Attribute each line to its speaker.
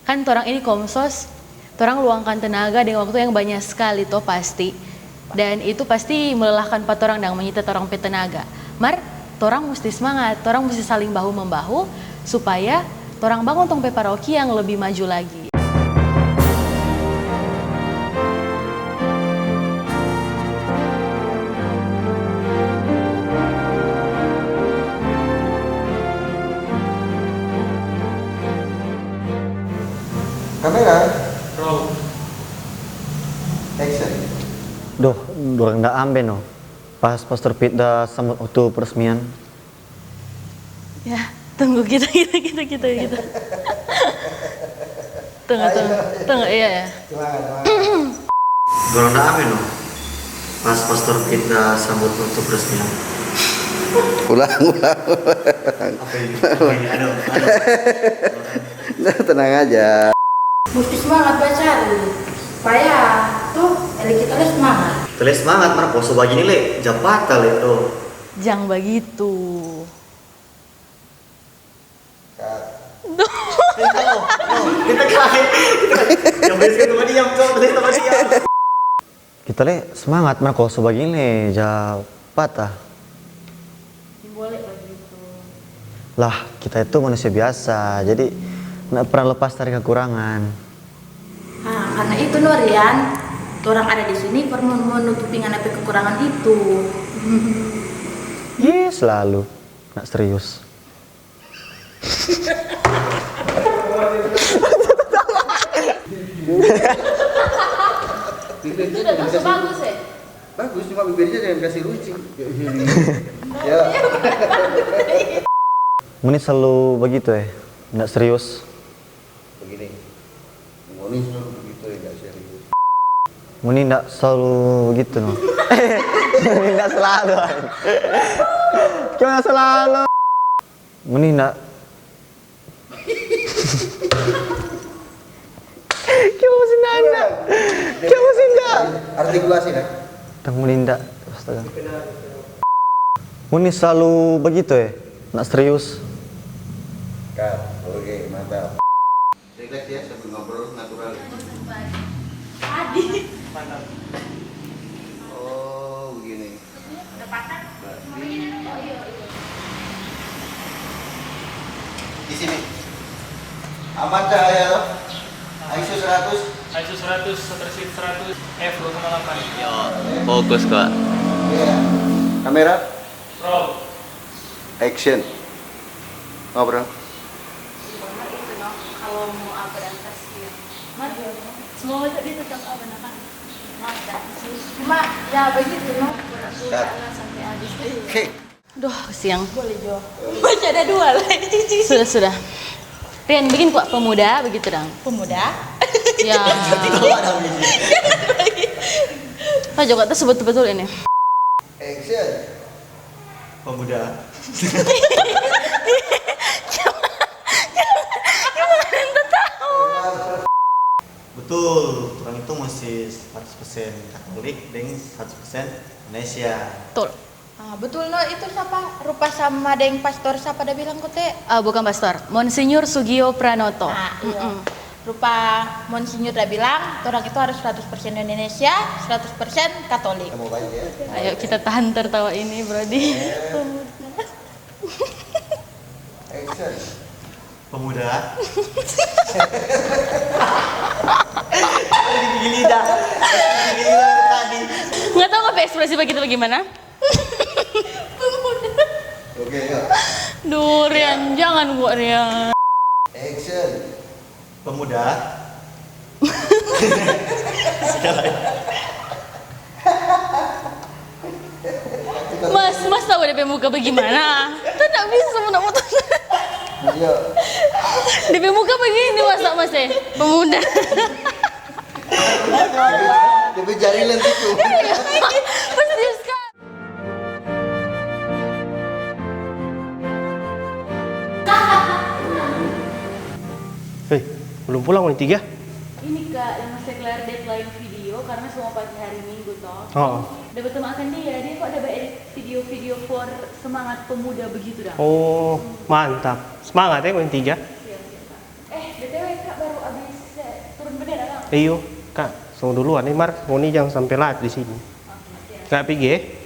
Speaker 1: Kan torang ini komsos, torang luangkan tenaga dan waktu yang banyak sekali toh pasti. Dan itu pasti melelahkan patorang dan menyita torang pe tenaga. Mar, torang mesti semangat, torang mesti saling bahu-membahu supaya torang bangun tong pe paroki yang lebih maju lagi.
Speaker 2: Kamera,
Speaker 3: Roll.
Speaker 2: action.
Speaker 4: Duh, dorang dah ambil no. Pas Pastor Pit dah sambut waktu peresmian.
Speaker 1: Ya, tunggu kita. Tunggu, iya ya.
Speaker 4: Dorang dah ambil no. Pas Pastor Pit dah sambut waktu peresmian.
Speaker 2: Ulang.
Speaker 4: Apa ini? Aduh.
Speaker 2: Nah, tenang aja.
Speaker 5: Mesti semangat baca supaya tuh kita semangat.
Speaker 4: Tulis semangat, mana poso begini le, japata le tuh.
Speaker 1: Jangan begitu.
Speaker 4: Kita kali. Yang beriskan sama diam, tulis sama diam. Kita le semangat, mana poso begini le, japata.
Speaker 1: Boleh begitu.
Speaker 4: Lah, kita itu manusia biasa, jadi nggak pernah lepas dari kekurangan.
Speaker 5: Nah, karena itu Norian, orang ada di sini perlu menutupi apa kekurangan itu.
Speaker 4: Iya, selalu nggak serius.
Speaker 1: Itu udah masuk bagus ya?
Speaker 2: Bagus, cuma bibirnya jangan kasih lucu. Ya.
Speaker 4: Muni selalu begitu ya, nggak serius.
Speaker 2: Begini. Moni selalu begitu ya, nggak serius.
Speaker 4: Muni nggak selalu begitu no. Muni nggak selalu. Cuma selalu. Muni nggak. Kamu masih nanda. Kamu masih nggak.
Speaker 2: Artikulasi kan?
Speaker 4: Tang Muni nggak. Astaga. Muni selalu begitu ya, nggak serius.
Speaker 2: Kak, oke, mantap. Relax ya, sambil ngobrol natural.
Speaker 5: Tadi.
Speaker 2: Oh, begini. Di sini. Aman cahaya lo? ISO 100.
Speaker 3: ISO 100, Shutter 100, F2,8.
Speaker 6: Yo, fokus kok.
Speaker 2: Iya. Kamera,
Speaker 3: Roll.
Speaker 2: action. Ngobrol.
Speaker 1: Kalau mau apa dan kasih. Semua tadi tentang apa nak?
Speaker 5: Cuma ya begitu no.
Speaker 2: Cut.
Speaker 1: Sampai habis.
Speaker 2: Oke.
Speaker 1: Duh, siang.
Speaker 5: Boleh Jo. Baca ada dua lah.
Speaker 1: Sudah. Rian bikin kuat pemuda begitu dong.
Speaker 5: Pemuda.
Speaker 1: Ya. Pak Joko tuh betul-betul ini.
Speaker 2: Action.
Speaker 4: Pemuda. Betul, orang itu mesti 100% Katolik dan 100% Indonesia.
Speaker 1: Betul.
Speaker 5: Ah, betul no itu siapa? Rupa sama deng pastor siapa dah bilang kote?
Speaker 1: Bukan pastor, Monsinyur Sugio Pranoto.
Speaker 5: Nah, iya. Rupa Monsinyur dah bilang, orang itu harus 100% Indonesia, 100% Katolik.
Speaker 2: Kamu baca ya.
Speaker 1: Ayo kita tahan tertawa ini, Brody.
Speaker 2: Action.
Speaker 4: Pemuda. Gigi lidah. Gigi lidah tadi.
Speaker 1: Nggak tahu apa ekspresi begitu bagaimana?
Speaker 2: Oke, ya.
Speaker 1: Duh, Rian, jangan gua Rian.
Speaker 2: Action.
Speaker 4: Pemuda.
Speaker 1: Mas tahu DP muka bagaimana? Tidak bisa mau motor.
Speaker 2: Iya.
Speaker 1: DP muka begini masa Mas pemuda.
Speaker 2: Dia jari lentiku.
Speaker 1: Pasti sekali.
Speaker 7: Hei, belum pulang menit 3?
Speaker 1: Ini Kak, yang masih kelar deadline video karena semua pagi hari Minggu toh.
Speaker 7: Oh.
Speaker 1: Udah bertemu akan dia kok ada edit video-video for semangat pemuda begitu dah.
Speaker 7: Oh, mantap. Semangat ya menit 3.
Speaker 1: Siap, Kak. BTW Kak baru habis
Speaker 7: Iyo, Kak, sama duluan nih Mar, mau nih jangan sampai lat di sini. Kak pergi.